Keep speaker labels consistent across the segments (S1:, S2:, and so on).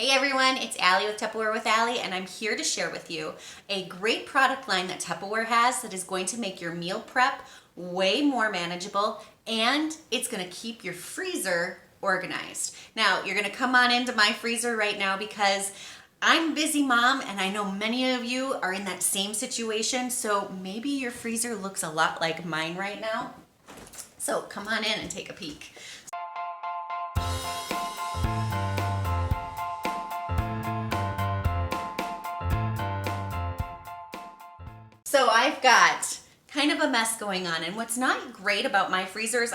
S1: Hey everyone, it's Allie with Tupperware with Allie, and I'm here to share with you a great product line that Tupperware has that is going to make your meal prep way more manageable, and it's going to keep your freezer organized. Now, you're going to come on into my freezer right now because I'm a busy mom, and I know many of you are in that same situation, so maybe your freezer looks a lot like mine right now. So come on in and take a peek. So I've got kind of a mess going on, and what's not great about my freezer is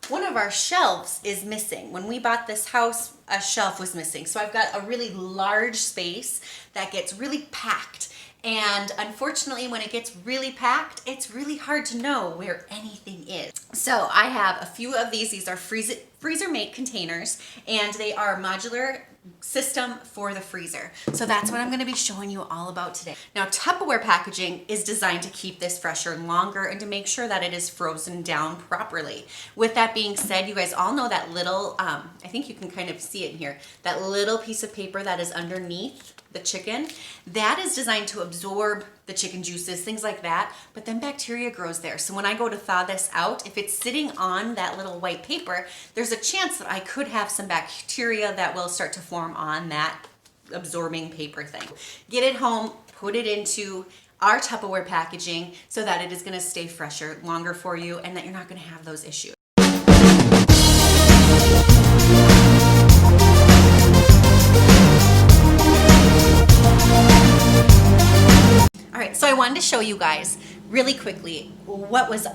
S1: one of our shelves is missing. When we bought this house, a shelf was missing. So I've got a really large space that gets really packed. And unfortunately, when it gets really packed, it's really hard to know where anything is. So I have a few of these. These are freezer mate containers, and they are modular system for the freezer. So that's what I'm going to be showing you all about today. Now, Tupperware packaging is designed to keep this fresher longer and to make sure that it is frozen down properly. With that being said, you guys all know that little, I think you can kind of see it in here, that little piece of paper that is underneath the chicken, that is designed to absorb the chicken juices, things like that, but then bacteria grows there. So when I go to thaw this out, if it's sitting on that little white paper, there's a chance that I could have some bacteria that will start to form on that absorbing paper thing. Get it home, put it into our Tupperware packaging so that it is gonna stay fresher, longer for you, and that you're not gonna have those issues. So I wanted to show you guys really quickly what was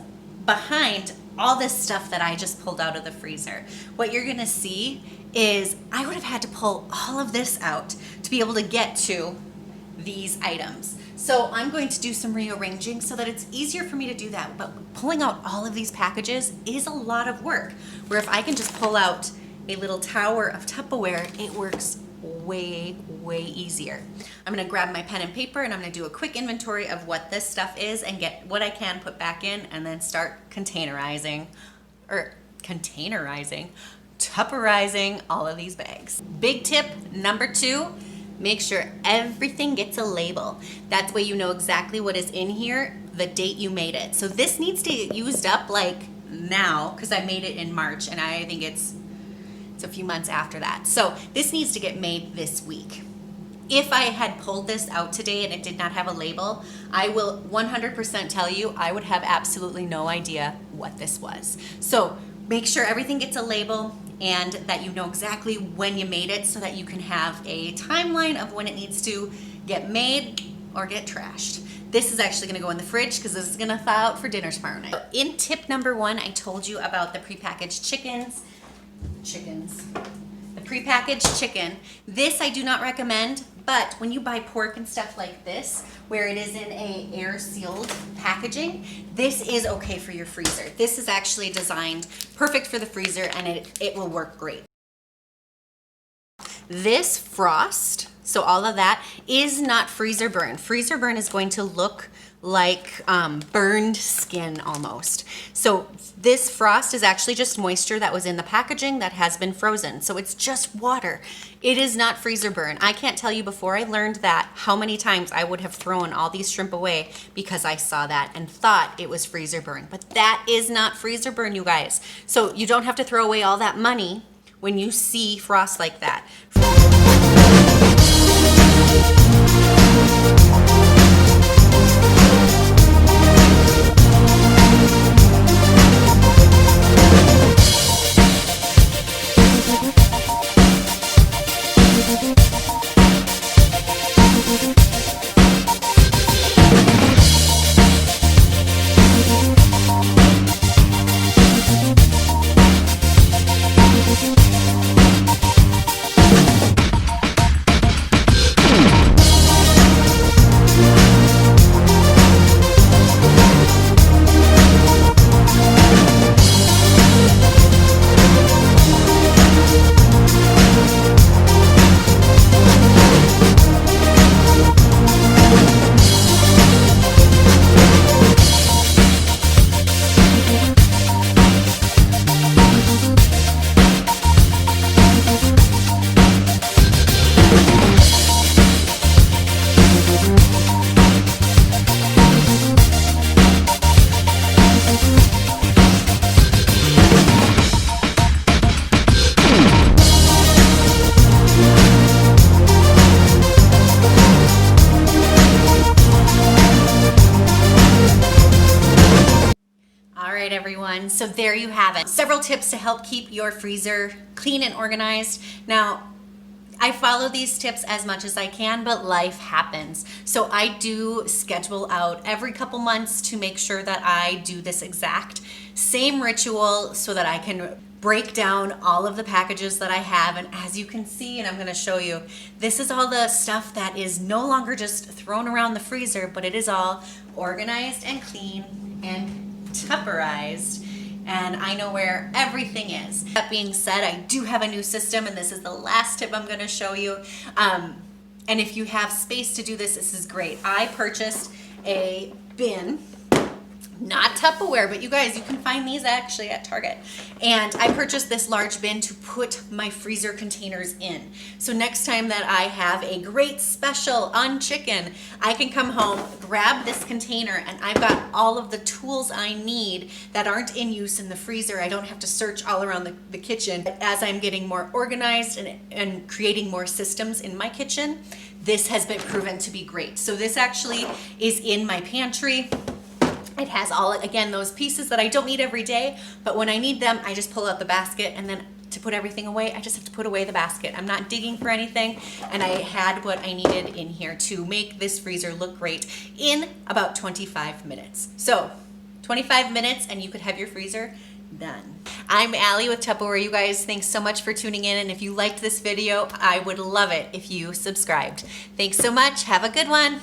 S1: behind all this stuff that I just pulled out of the freezer. What you're gonna see is I would have had to pull all of this out to be able to get to these items. So I'm going to do some rearranging so that it's easier for me to do that. But pulling out all of these packages is a lot of work, where if I can just pull out a little tower of Tupperware, it works way easier. I'm gonna grab my pen and paper, and I'm gonna do a quick inventory of what this stuff is and get what I can put back in, and then start containerizing, Tupperizing all of these bags. Big tip number 2, make sure everything gets a label. That way you know exactly what is in here, the date you made it. So this needs to get used up like now, because I made it in March, and I think it's a few months after that. So this needs to get made this week. If I had pulled this out today and it did not have a label, I will 100% tell you I would have absolutely no idea what this was. So make sure everything gets a label and that you know exactly when you made it so that you can have a timeline of when it needs to get made or get trashed. This is actually gonna go in the fridge because this is gonna thaw out for dinner tomorrow night. In tip number 1, I told you about the prepackaged chickens. The prepackaged chicken. This I do not recommend, but when you buy pork and stuff like this, where it is in a air sealed packaging, this is okay for your freezer. This is actually designed perfect for the freezer, and it will work great. This frost, so all of that is not freezer burn. Freezer burn is going to look like burned skin almost. So this frost is actually just moisture that was in the packaging that has been frozen. So it's just water. It is not freezer burn. I can't tell you before I learned that how many times I would have thrown all these shrimp away because I saw that and thought it was freezer burn. But that is not freezer burn, you guys. So you don't have to throw away all that money when you see frost like that. everyone. So there you have it. Several tips to help keep your freezer clean and organized. Now, I follow these tips as much as I can, but life happens. So I do schedule out every couple months to make sure that I do this exact same ritual so that I can break down all of the packages that I have. And as you can see, and I'm gonna show you, this is all the stuff that is no longer just thrown around the freezer, but it is all organized and clean and Tupperized. And I know where everything is. That being said, I do have a new system, and this is the last tip I'm gonna show you. And if you have space to do this, this is great. I purchased a bin, not Tupperware, but you guys, you can find these actually at Target. And I purchased this large bin to put my freezer containers in. So next time that I have a great special on chicken, I can come home, grab this container, and I've got all of the tools I need that aren't in use in the freezer. I don't have to search all around the kitchen. But as I'm getting more organized and creating more systems in my kitchen, this has been proven to be great. So this actually is in my pantry. It has all, again, those pieces that I don't need every day, but when I need them, I just pull out the basket, and then to put everything away, I just have to put away the basket. I'm not digging for anything, and I had what I needed in here to make this freezer look great in about 25 minutes. So 25 minutes and you could have your freezer done. I'm Allie with Tupperware. You guys, thanks so much for tuning in, and if you liked this video, I would love it if you subscribed. Thanks so much. Have a good one.